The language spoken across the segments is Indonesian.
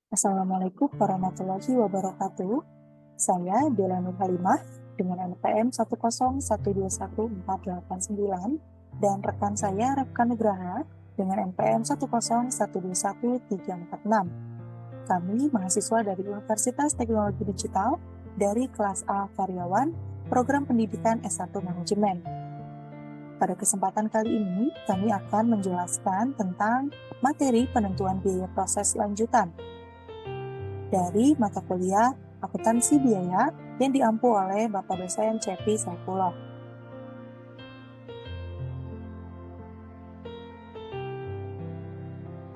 Assalamualaikum warahmatullahi wabarakatuh. Saya Dela Nur Halimah dengan NPM 101214889 dan rekan saya Revka Nugraha dengan NPM 101121346. Kami mahasiswa dari Universitas Teknologi Digital dari kelas A Karyawan, Program Pendidikan S1 Manajemen. Pada kesempatan kali ini, kami akan menjelaskan tentang materi penentuan biaya proses lanjutan dari mata kuliah Akuntansi Biaya yang diampu oleh Bapak dosen Cepi Saifullah.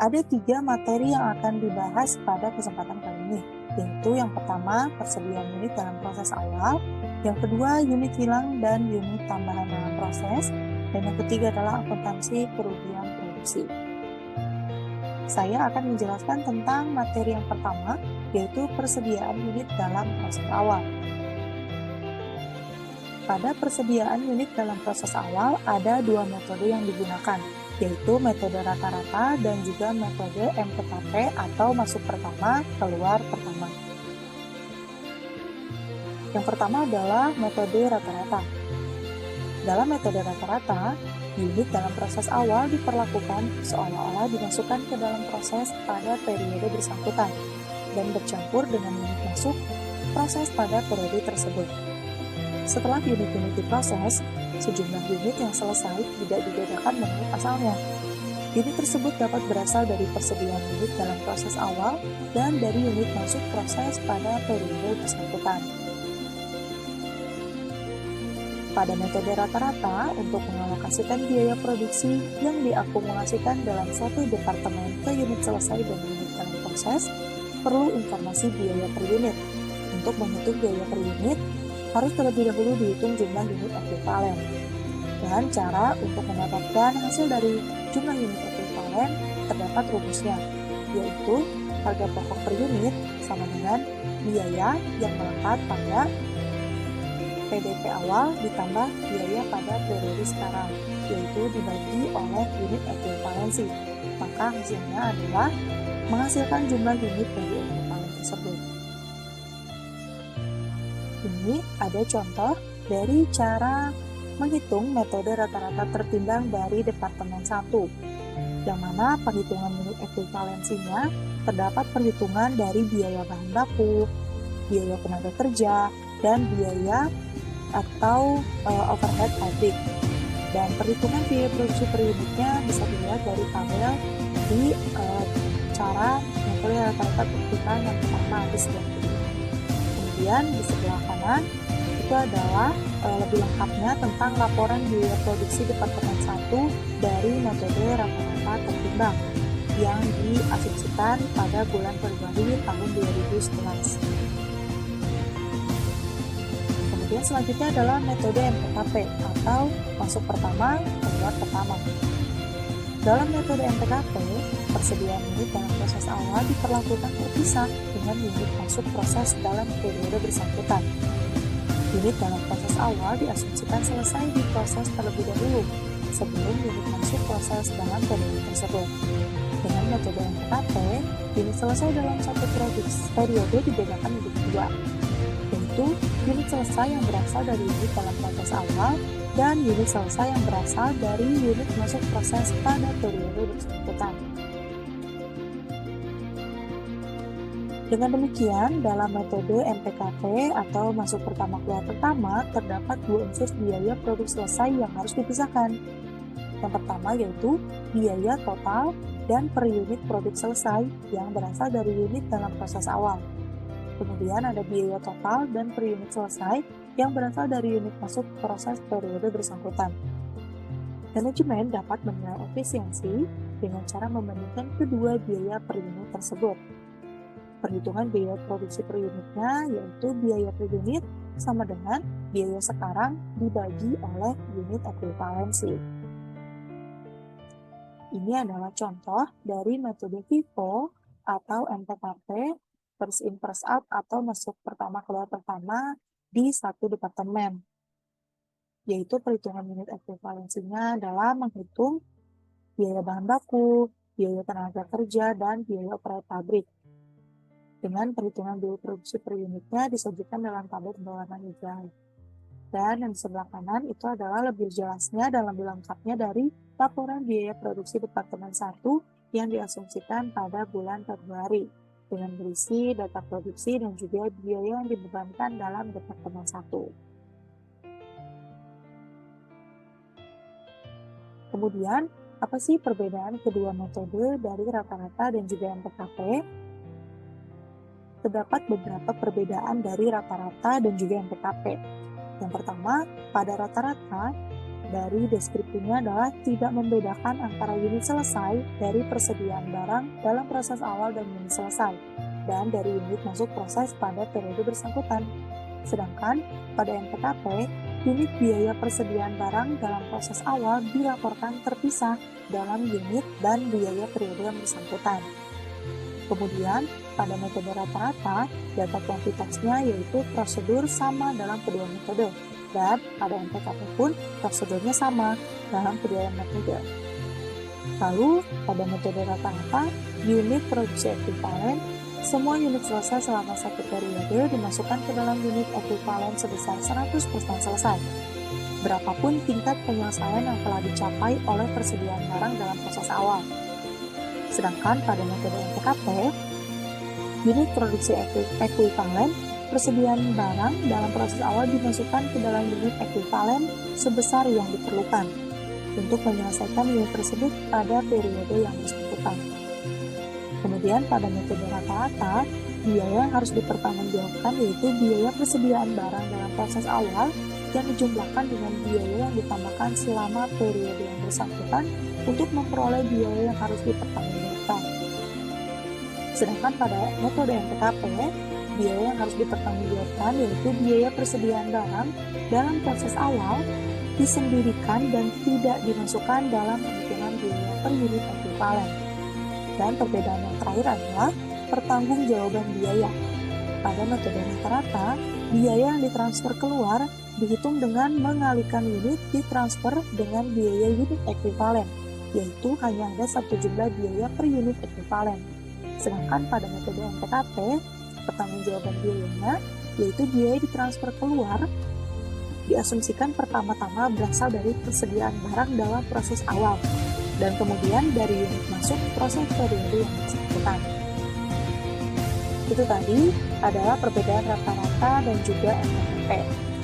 Ada 3 materi yang akan dibahas pada kesempatan kali ini, yaitu yang pertama, persediaan unit dalam proses awal, yang kedua, unit hilang dan unit tambahan dalam proses, dan yang ketiga adalah akuntansi kerugian produksi. Saya akan menjelaskan tentang materi yang pertama, yaitu persediaan unit dalam proses awal. Pada persediaan unit dalam proses awal, ada 2 metode yang digunakan, yaitu metode rata-rata dan juga metode MPKP atau masuk pertama, keluar pertama. Yang pertama adalah metode rata-rata. Dalam metode rata-rata, unit dalam proses awal diperlakukan seolah-olah dimasukkan ke dalam proses pada periode bersangkutan dan bercampur dengan unit masuk proses pada periode tersebut. Setelah unit-unit diproses, sejumlah unit yang selesai tidak dibedakan menurut asalnya. Unit tersebut dapat berasal dari persediaan unit dalam proses awal dan dari unit masuk proses pada periode bersangkutan. Pada metode rata-rata, untuk mengalokasikan biaya produksi yang diakumulasikan dalam suatu departemen ke unit selesai dan unit dalam proses, perlu informasi biaya per unit. Untuk menghitung biaya per unit, harus terlebih dahulu dihitung jumlah unit ekuivalen. Dan cara untuk mendapatkan hasil dari jumlah unit ekuivalen terdapat rumusnya, yaitu harga pokok per unit sama dengan biaya yang melekat pada PDP awal ditambah biaya pada periode sekarang, yaitu dibagi oleh unit ekuivalensi. Maka hasilnya adalah menghasilkan jumlah unit dari ekuivalen tersebut. Ini ada contoh dari cara menghitung metode rata-rata tertimbang dari Departemen 1, yang mana perhitungan unit ekuivalensinya terdapat perhitungan dari biaya bahan baku, biaya tenaga kerja, dan biaya atau overhead pabrik. Dan perhitungan biaya produksi per unitnya bisa dilihat dari tabel di cara metode rata-rata tertimbang yang pertama di sebelah kiri. Kemudian di sebelah kanan itu adalah lebih lengkapnya tentang laporan biaya produksi Departemen 1 dari metode rata-rata tertimbang yang diasumsikan pada bulan Februari tahun 2011. Kemudian selanjutnya adalah metode MPKP atau masuk pertama, keluar pertama. Dalam metode MPKP, persediaan unit dalam proses awal diperlakukan terpisah dengan unit masuk proses dalam periode bersangkutan. Unit dalam proses awal diasumsikan selesai diproses terlebih dahulu sebelum unit masuk proses dalam periode tersebut. Dengan metode MPKP, unit selesai dalam satu periode dibedakan menjadi 2, yaitu unit selesai yang berasal dari unit dalam proses awal dan unit selesai yang berasal dari unit masuk proses pada periode bersangkutan. Dengan demikian, dalam metode MPKP atau masuk pertama keluar pertama, terdapat 2 unsur biaya produk selesai yang harus dipisahkan. Yang pertama yaitu biaya total dan per unit produk selesai yang berasal dari unit dalam proses awal. Kemudian ada biaya total dan per unit selesai yang berasal dari unit masuk proses periode bersangkutan. Manajemen dapat menilai efisiensi dengan cara membandingkan kedua biaya per unit tersebut. Perhitungan biaya produksi per unitnya yaitu biaya per unit sama dengan biaya sekarang dibagi oleh unit ekuivalensi. Ini adalah contoh dari metode FIFO atau MPKP, first in first out atau masuk pertama keluar pertama di satu departemen, yaitu perhitungan unit ekuivalensinya adalah menghitung biaya bahan baku, biaya tenaga kerja, dan biaya operasional pabrik. dengan perhitungan biaya produksi per unitnya disajikan dalam tabel berwarna hijau. Dan yang di sebelah kanan itu adalah lebih jelasnya dan lebih lengkapnya dari laporan biaya produksi Departemen 1 yang diasumsikan pada bulan Februari, dengan berisi data produksi dan juga biaya yang dibebankan dalam Departemen 1. Kemudian, apa sih perbedaan kedua metode dari rata-rata dan juga MPKP? Terdapat beberapa perbedaan dari rata-rata dan juga MPKP. Yang pertama, pada rata-rata, dari deskripsinya adalah tidak membedakan antara unit selesai dari persediaan barang dalam proses awal dan unit selesai, dan dari unit masuk proses pada periode bersangkutan. Sedangkan pada MPKP, unit biaya persediaan barang dalam proses awal dilaporkan terpisah dalam unit dan biaya periode yang bersangkutan. Kemudian, pada metode rata-rata, data kuantitasnya yaitu prosedur sama dalam kedua metode, dan pada MPKP pun prosedurnya sama dalam kedua metode. Lalu, pada metode rata-rata, unit produksi ekuivalen, semua unit selesai selama satu periode dimasukkan ke dalam unit ekuivalen sebesar 100% selesai. Berapapun tingkat penyelesaian yang telah dicapai oleh persediaan barang dalam proses awal. Sedangkan pada metode MPKP, unit produksi ekuivalen, persediaan barang dalam proses awal dimasukkan ke dalam unit ekuivalen sebesar yang diperlukan untuk menyelesaikan unit tersebut pada periode yang bersangkutan. Kemudian pada metode rata-rata, biaya yang harus dipertanggungjawabkan yaitu biaya persediaan barang dalam proses awal yang dijumlahkan dengan biaya yang ditambahkan selama periode yang bersangkutan untuk memperoleh biaya yang harus dipertanggungjawabkan. Sedangkan pada metode MPKP, biaya yang harus dipertanggungjawabkan yaitu biaya persediaan barang dalam proses awal disendirikan dan tidak dimasukkan dalam perhitungan biaya per unit ekuivalen. Dan perbedaan yang terakhir adalah pertanggungjawaban biaya. Pada metode rata-rata, biaya yang ditransfer keluar dihitung dengan mengalihkan unit ditransfer dengan biaya unit ekuivalen, yaitu hanya ada satu jumlah biaya per unit ekuivalen. Sedangkan pada metode MPKP, pertanggungjawaban biayanya, yaitu biaya ditransfer keluar, diasumsikan pertama-tama berasal dari persediaan barang dalam proses awal, dan kemudian dari unit masuk proses periode yang bersangkutan. Itu tadi adalah perbedaan rata-rata dan juga MPKP.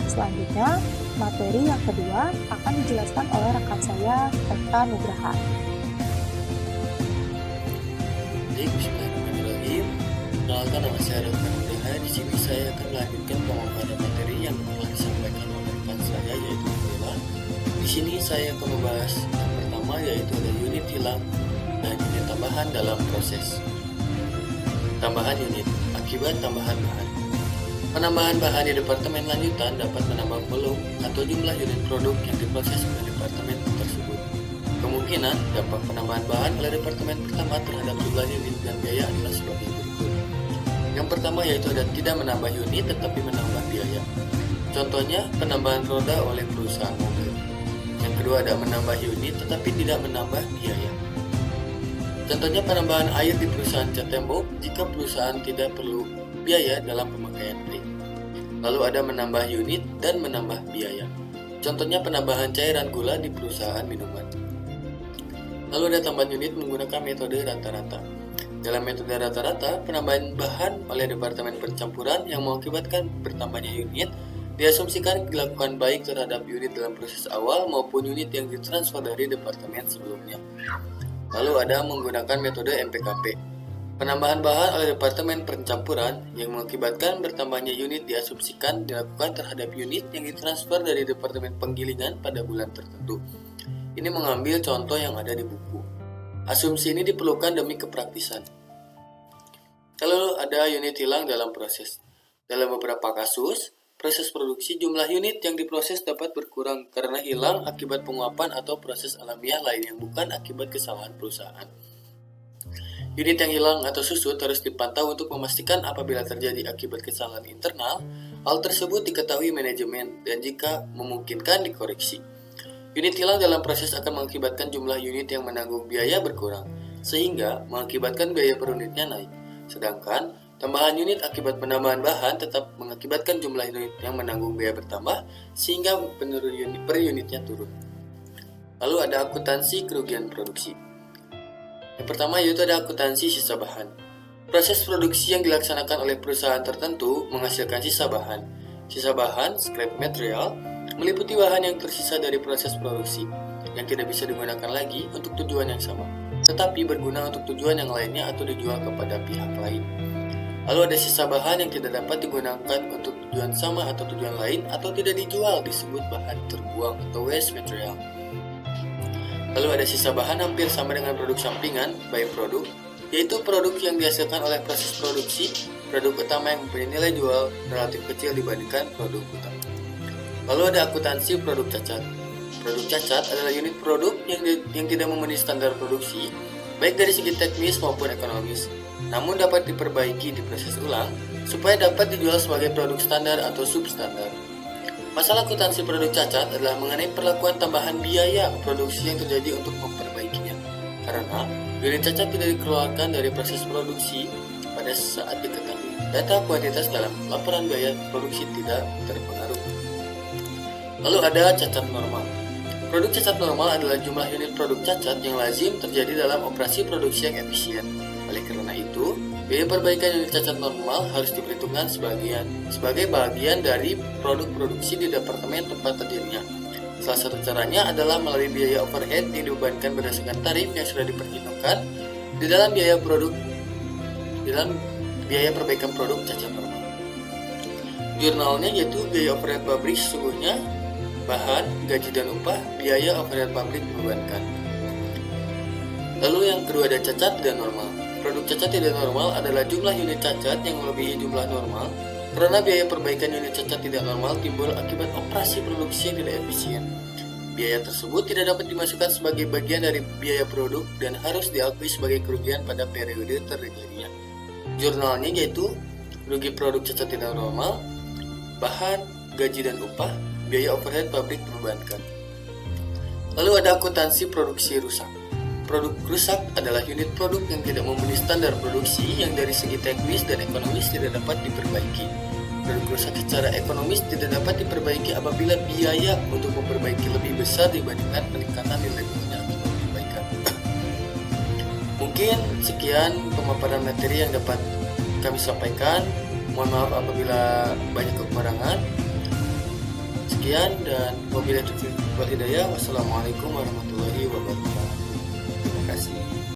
Selanjutnya, materi yang kedua akan dijelaskan oleh rekan saya, Eka Nugraha. Bismillahirrahmanirrahim. Perkenalkan, nama saya Eka Nugraha. Di sini saya akan melanjutkan pemaparan materi yang telah disampaikan oleh rekan saya, yaitu Bella. Di sini saya akan membahas yang pertama, yaitu ada unit hilang dan unit tambahan dalam proses. Tambahan unit akibat tambahan bahan. Penambahan bahan di departemen lanjutan dapat menambah volume atau jumlah unit produk yang diproses oleh departemen tersebut. Kemungkinan dampak penambahan bahan oleh departemen pertama terhadap jumlah unit dan biaya adalah sebagai berikut. Yang pertama yaitu ada tidak menambah unit tetapi menambah biaya. Contohnya penambahan roda oleh perusahaan mobil. Yang kedua ada menambah unit tetapi tidak menambah biaya. Contohnya penambahan air di perusahaan cat tembok jika perusahaan tidak perlu biaya dalam pemakaian trik. Lalu ada menambah unit dan menambah biaya. Contohnya penambahan cairan gula di perusahaan minuman. Lalu ada tambahan unit menggunakan metode rata-rata. Dalam metode rata-rata, penambahan bahan oleh departemen percampuran yang mengakibatkan bertambahnya unit diasumsikan dilakukan baik terhadap unit dalam proses awal maupun unit yang ditransfer dari departemen sebelumnya. Lalu ada menggunakan metode MPKP. Penambahan bahan oleh departemen pencampuran yang mengakibatkan bertambahnya unit diasumsikan dilakukan terhadap unit yang ditransfer dari departemen penggilingan pada bulan tertentu. Ini mengambil contoh yang ada di buku. Asumsi ini diperlukan demi kepraktisan. Lalu ada unit hilang dalam proses. Dalam beberapa kasus, proses produksi jumlah unit yang diproses dapat berkurang karena hilang akibat penguapan atau proses alamiah lain yang bukan akibat kesalahan perusahaan. Unit yang hilang atau susut harus dipantau untuk memastikan apabila terjadi akibat kesalahan internal, hal tersebut diketahui manajemen dan jika memungkinkan dikoreksi. Unit hilang dalam proses akan mengakibatkan jumlah unit yang menanggung biaya berkurang, sehingga mengakibatkan biaya per unitnya naik. Sedangkan Tambahan unit akibat penambahan bahan tetap mengakibatkan jumlah unit yang menanggung biaya bertambah, sehingga penurun unit per unitnya turun. Lalu ada akuntansi kerugian produksi. Yang pertama yaitu ada akuntansi sisa bahan. Proses produksi yang dilaksanakan oleh perusahaan tertentu menghasilkan sisa bahan. Sisa bahan, scrap material, meliputi bahan yang tersisa dari proses produksi, yang tidak bisa digunakan lagi untuk tujuan yang sama, tetapi berguna untuk tujuan yang lainnya atau dijual kepada pihak lain. Lalu ada sisa bahan yang tidak dapat digunakan untuk tujuan sama atau tujuan lain atau tidak dijual, disebut bahan terbuang atau waste material. Lalu ada sisa bahan hampir sama dengan produk sampingan, byproduct, yaitu produk yang dihasilkan oleh proses produksi, produk utama yang mempunyai nilai jual relatif kecil dibandingkan produk utama. Lalu ada akuntansi produk cacat. Produk cacat adalah unit produk yang tidak memenuhi standar produksi, baik dari segi teknis maupun ekonomis, namun dapat diperbaiki di proses ulang supaya dapat dijual sebagai produk standar atau substandar. Masalah akuntansi produk cacat adalah mengenai perlakuan tambahan biaya produksi yang terjadi untuk memperbaikinya, karena unit cacat tidak dikeluarkan dari proses produksi pada saat diketahui. Data kuantitas dalam laporan biaya produksi tidak terpengaruh. Lalu ada cacat normal. Produk cacat normal adalah jumlah unit produk cacat yang lazim terjadi dalam operasi produksi yang efisien. Oleh karena itu, biaya perbaikan unit cacat normal harus diperhitungkan sebagai bagian dari produk produksi di departemen tempat terjadinya. Salah satu caranya adalah melalui biaya overhead yang dibebankan berdasarkan tarif yang sudah diperhitungkan di dalam biaya perbaikan produk cacat normal. Jurnalnya yaitu biaya overhead pabrik sesungguhnya, bahan, gaji dan upah, biaya overhead pabrik dibebankan. Lalu yang kedua ada cacat tidak normal. Produk cacat tidak normal adalah jumlah unit cacat yang melebihi jumlah normal karena biaya perbaikan unit cacat tidak normal timbul akibat operasi produksi yang tidak efisien. Biaya tersebut tidak dapat dimasukkan sebagai bagian dari biaya produk dan harus diakui sebagai kerugian pada periode terjadinya. Jurnalnya yaitu rugi produk cacat tidak normal, bahan, gaji dan upah, biaya overhead pabrik dibebankan. Lalu ada akuntansi produksi rusak. Produk rusak adalah unit produk yang tidak memenuhi standar produksi yang dari segi teknis dan ekonomis tidak dapat diperbaiki. Produk rusak secara ekonomis tidak dapat diperbaiki apabila biaya untuk memperbaiki lebih besar dibandingkan peningkatan nilai jualnya atau perbaikan. Mungkin sekian pemaparan materi yang dapat kami sampaikan. Mohon maaf apabila banyak kekurangan. Sekian dan wabillahi taufiq wal hidayah. Wassalamualaikum warahmatullahi wabarakatuh.